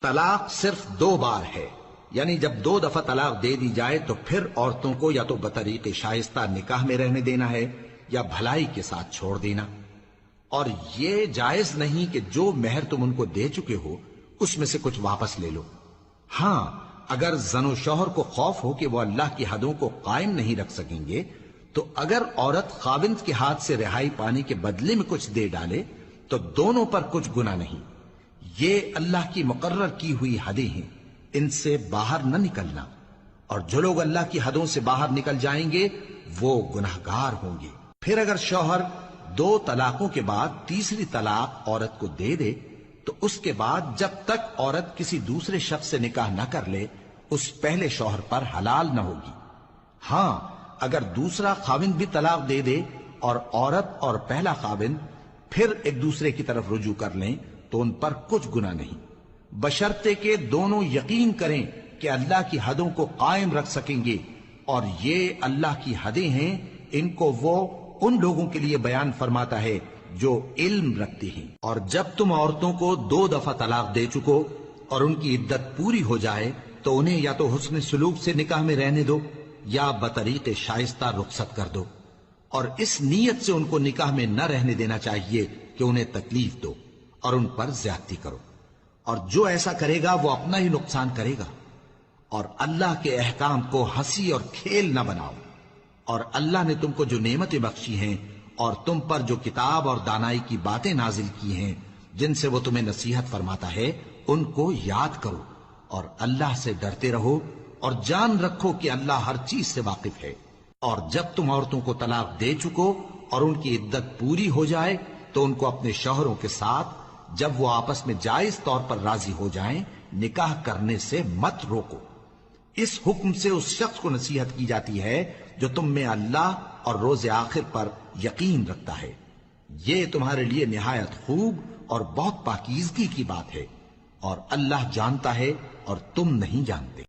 طلاق صرف 2 بار ہے، یعنی جب 2 دفعہ طلاق دے دی جائے تو پھر عورتوں کو یا تو بطریق شائستہ نکاح میں رہنے دینا ہے یا بھلائی کے ساتھ چھوڑ دینا۔ اور یہ جائز نہیں کہ جو مہر تم ان کو دے چکے ہو اس میں سے کچھ واپس لے لو۔ ہاں، اگر زن و شوہر کو خوف ہو کہ وہ اللہ کی حدوں کو قائم نہیں رکھ سکیں گے تو اگر عورت خاوند کے ہاتھ سے رہائی پانے کے بدلے میں کچھ دے ڈالے تو دونوں پر کچھ گناہ نہیں۔ یہ اللہ کی مقرر کی ہوئی حدیں ہیں، ان سے باہر نہ نکلنا، اور جو لوگ اللہ کی حدوں سے باہر نکل جائیں گے وہ گناہگار ہوں گے۔ پھر اگر شوہر 2 طلاقوں کے بعد تیسری طلاق عورت کو دے دے تو اس کے بعد جب تک عورت کسی دوسرے شخص سے نکاح نہ کر لے اس پہلے شوہر پر حلال نہ ہوگی۔ ہاں، اگر دوسرا خاوند بھی طلاق دے دے اور عورت اور پہلا خاوند پھر ایک دوسرے کی طرف رجوع کر لیں تو ان پر کچھ گناہ نہیں، بشرطے کہ دونوں یقین کریں کہ اللہ کی حدوں کو قائم رکھ سکیں گے، اور یہ اللہ کی حدیں ہیں، ان کو وہ ان لوگوں کے لیے بیان فرماتا ہے جو علم رکھتے ہیں۔ اور جب تم عورتوں کو 2 دفعہ طلاق دے چکو اور ان کی عدت پوری ہو جائے تو انہیں یا تو حسن سلوک سے نکاح میں رہنے دو یا بطریق شائستہ رخصت کر دو، اور اس نیت سے ان کو نکاح میں نہ رہنے دینا چاہیے کہ انہیں تکلیف دو اور ان پر زیادتی کرو، اور جو ایسا کرے گا وہ اپنا ہی نقصان کرے گا۔ اور اللہ کے احکام کو ہنسی اور کھیل نہ بناؤ، اور اللہ نے تم کو جو نعمتیں بخشی ہیں اور تم پر جو کتاب اور دانائی کی باتیں نازل کی ہیں جن سے وہ تمہیں نصیحت فرماتا ہے ان کو یاد کرو، اور اللہ سے ڈرتے رہو، اور جان رکھو کہ اللہ ہر چیز سے واقف ہے۔ اور جب تم عورتوں کو طلاق دے چکو اور ان کی عدت پوری ہو جائے تو ان کو اپنے شوہروں کے ساتھ جب وہ آپس میں جائز طور پر راضی ہو جائیں نکاح کرنے سے مت روکو۔ اس حکم سے اس شخص کو نصیحت کی جاتی ہے جو تم میں اللہ اور روز آخر پر یقین رکھتا ہے۔ یہ تمہارے لیے نہایت خوب اور بہت پاکیزگی کی بات ہے، اور اللہ جانتا ہے اور تم نہیں جانتے۔